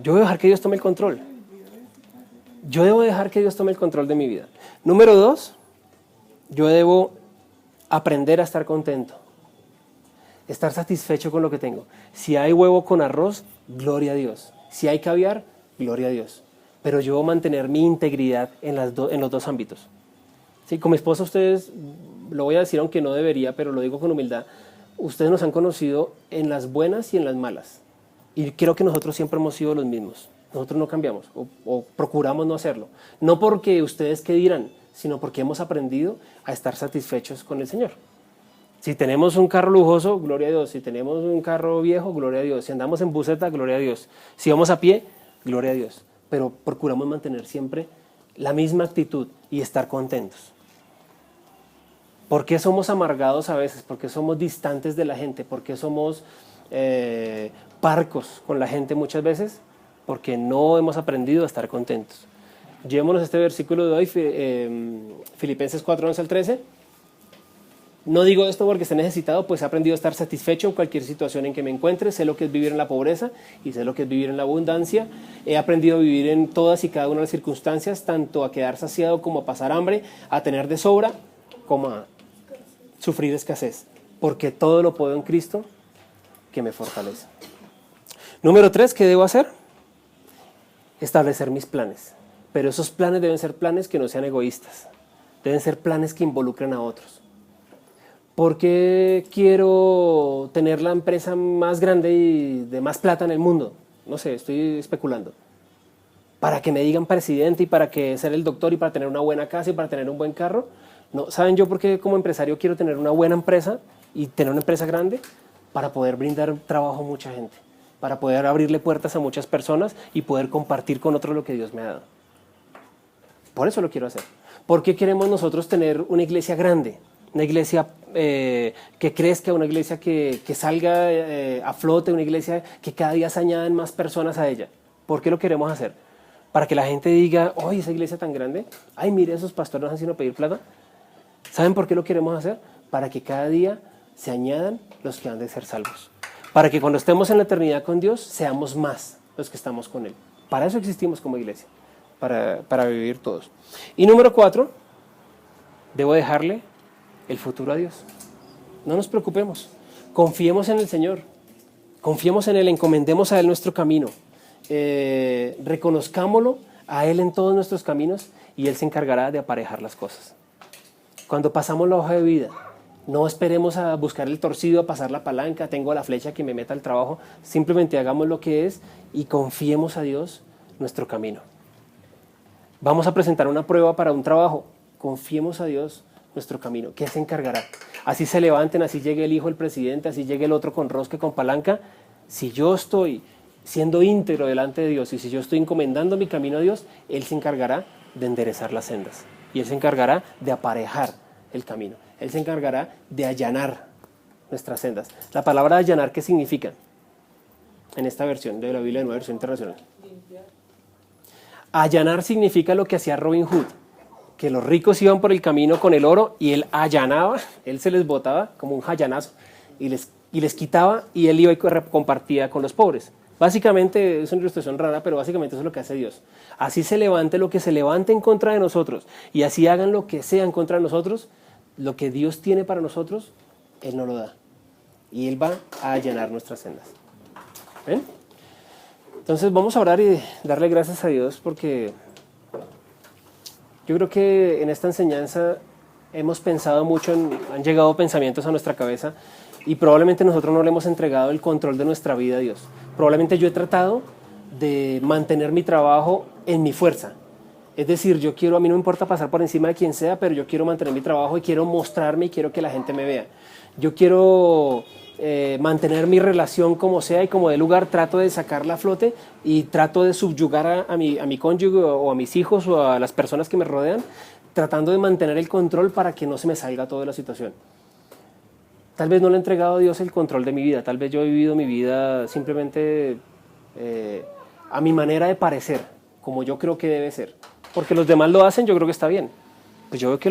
Yo debo dejar que Dios tome el control. Yo debo dejar que Dios tome el control de mi vida. Número 2, yo debo aprender a estar contento. Estar satisfecho con lo que tengo. Si hay huevo con arroz, gloria a Dios. Si hay caviar, gloria a Dios. Pero yo debo mantener mi integridad en los 2 ámbitos. Sí, con mi esposa ustedes, lo voy a decir aunque no debería, pero lo digo con humildad, ustedes nos han conocido en las buenas y en las malas. Y creo que nosotros siempre hemos sido los mismos. Nosotros no cambiamos o procuramos no hacerlo. No porque ustedes qué dirán, sino porque hemos aprendido a estar satisfechos con el Señor. Si tenemos un carro lujoso, gloria a Dios. Si tenemos un carro viejo, gloria a Dios. Si andamos en buseta, gloria a Dios. Si vamos a pie, gloria a Dios. Pero procuramos mantener siempre la misma actitud y estar contentos. ¿Por qué somos amargados a veces? ¿Por qué somos distantes de la gente? ¿Por qué somos parcos con la gente muchas veces? Porque no hemos aprendido a estar contentos. Llevémonos este versículo de hoy, Filipenses 4, 11 al 13. No digo esto porque esté necesitado, pues he aprendido a estar satisfecho en cualquier situación en que me encuentre. Sé lo que es vivir en la pobreza y sé lo que es vivir en la abundancia. He aprendido a vivir en todas y cada una de las circunstancias, tanto a quedar saciado como a pasar hambre, a tener de sobra como a sufrir escasez. Porque todo lo puedo en Cristo que me fortalece. Número 3, ¿qué debo hacer? Establecer mis planes. Pero esos planes deben ser planes que no sean egoístas. Deben ser planes que involucren a otros. ¿Por qué quiero tener la empresa más grande y de más plata en el mundo? No sé, estoy especulando. Para que me digan presidente y para que ser el doctor y para tener una buena casa y para tener un buen carro. No, ¿saben yo por qué como empresario quiero tener una buena empresa y tener una empresa grande? Para poder brindar trabajo a mucha gente, para poder abrirle puertas a muchas personas y poder compartir con otros lo que Dios me ha dado. Por eso lo quiero hacer. ¿Por qué queremos nosotros tener una iglesia grande? Una iglesia que crezca, una iglesia que salga a flote, una iglesia que cada día se añadan más personas a ella. ¿Por qué lo queremos hacer? Para que la gente diga, oye, esa iglesia tan grande, ay, mire, esos pastores no han sido pedir plata. ¿Saben por qué lo queremos hacer? Para que cada día se añadan los que han de ser salvos. Para que cuando estemos en la eternidad con Dios, seamos más los que estamos con Él. Para eso existimos como iglesia, para vivir todos. Y número 4, debo dejarle el futuro a Dios. No nos preocupemos, confiemos en el Señor, confiemos en Él, encomendemos a Él nuestro camino, reconozcámoslo a Él en todos nuestros caminos y Él se encargará de aparejar las cosas. Cuando pasamos la hoja de vida, no esperemos a buscar el torcido, a pasar la palanca, tengo la flecha que me meta al trabajo, simplemente hagamos lo que es y confiemos a Dios nuestro camino. Vamos a presentar una prueba para un trabajo, confiemos a Dios nuestro camino, que Él se encargará. Así se levanten, así llegue el hijo del presidente, así llegue el otro con rosca, con palanca. Si yo estoy siendo íntegro delante de Dios y si yo estoy encomendando mi camino a Dios, Él se encargará de enderezar las sendas y Él se encargará de aparejar el camino. Él se encargará de allanar nuestras sendas. La palabra allanar, ¿qué significa? En esta versión de la Biblia de Nueva Versión Internacional. Allanar significa lo que hacía Robin Hood, que los ricos iban por el camino con el oro y él allanaba, él se les botaba como un jallanazo y les quitaba y él iba y compartía con los pobres. Básicamente, es una ilustración rara, pero básicamente eso es lo que hace Dios. Así se levante lo que se levante en contra de nosotros y así hagan lo que sea en contra de nosotros, lo que Dios tiene para nosotros, Él nos lo da. Y Él va a allanar nuestras sendas. ¿Ven? Entonces vamos a orar y darle gracias a Dios porque yo creo que en esta enseñanza hemos pensado mucho, han llegado pensamientos a nuestra cabeza y probablemente nosotros no le hemos entregado el control de nuestra vida a Dios. Probablemente yo he tratado de mantener mi trabajo en mi fuerza. Es decir, a mí no me importa pasar por encima de quien sea, pero yo quiero mantener mi trabajo y quiero mostrarme y quiero que la gente me vea. yo quiero mantener mi relación como sea y como de lugar, trato de sacarla a flote y trato de subyugar a mi cónyuge o a mis hijos o a las personas que me rodean, tratando de mantener el control para que no se me salga toda la situación. Tal vez no le he entregado a Dios el control de mi vida, tal vez yo he vivido mi vida simplemente a mi manera de parecer, como yo creo que debe ser. Porque los demás lo hacen, yo creo que está bien. Pues yo veo que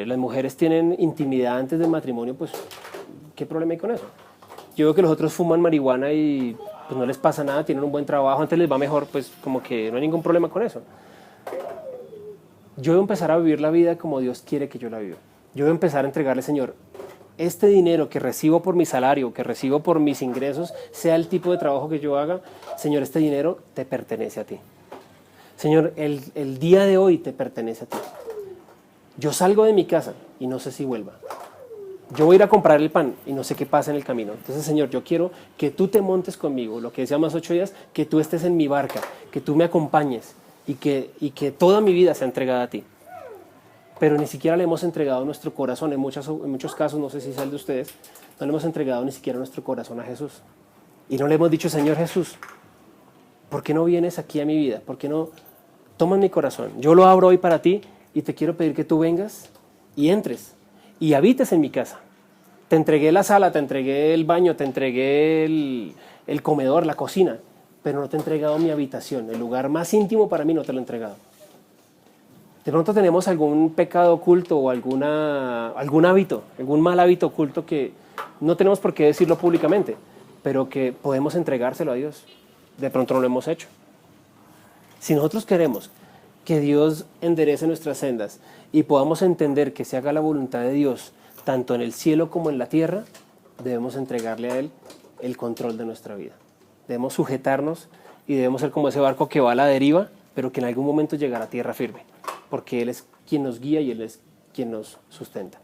las mujeres tienen intimidad antes del matrimonio, pues ¿qué problema hay con eso? Yo veo que los otros fuman marihuana y pues no les pasa nada, tienen un buen trabajo, antes les va mejor, pues como que no hay ningún problema con eso. Yo voy a empezar a vivir la vida como Dios quiere que yo la viva. Yo voy a empezar a entregarle, Señor, este dinero que recibo por mi salario, que recibo por mis ingresos, sea el tipo de trabajo que yo haga, Señor, este dinero te pertenece a ti. Señor, el día de hoy te pertenece a ti. Yo salgo de mi casa y no sé si vuelva. Yo voy a ir a comprar el pan y no sé qué pasa en el camino. Entonces, Señor, yo quiero que tú te montes conmigo, lo que decía más 8 días, que tú estés en mi barca, que tú me acompañes y que toda mi vida sea entregada a ti. Pero ni siquiera le hemos entregado nuestro corazón. En muchos casos, no sé si es el de ustedes, no le hemos entregado ni siquiera nuestro corazón a Jesús. Y no le hemos dicho, Señor Jesús, ¿por qué no vienes aquí a mi vida? ¿Por qué no tomas mi corazón? Yo lo abro hoy para ti y te quiero pedir que tú vengas y entres y habites en mi casa. Te entregué la sala, te entregué el baño, te entregué el comedor, la cocina, pero no te he entregado mi habitación. El lugar más íntimo para mí no te lo he entregado. De pronto tenemos algún pecado oculto o algún hábito, algún mal hábito oculto que no tenemos por qué decirlo públicamente, pero que podemos entregárselo a Dios. De pronto no lo hemos hecho. Si nosotros queremos que Dios enderece nuestras sendas y podamos entender que se haga la voluntad de Dios, tanto en el cielo como en la tierra, debemos entregarle a Él el control de nuestra vida. Debemos sujetarnos y debemos ser como ese barco que va a la deriva, pero que en algún momento llegará a tierra firme, porque Él es quien nos guía y Él es quien nos sustenta.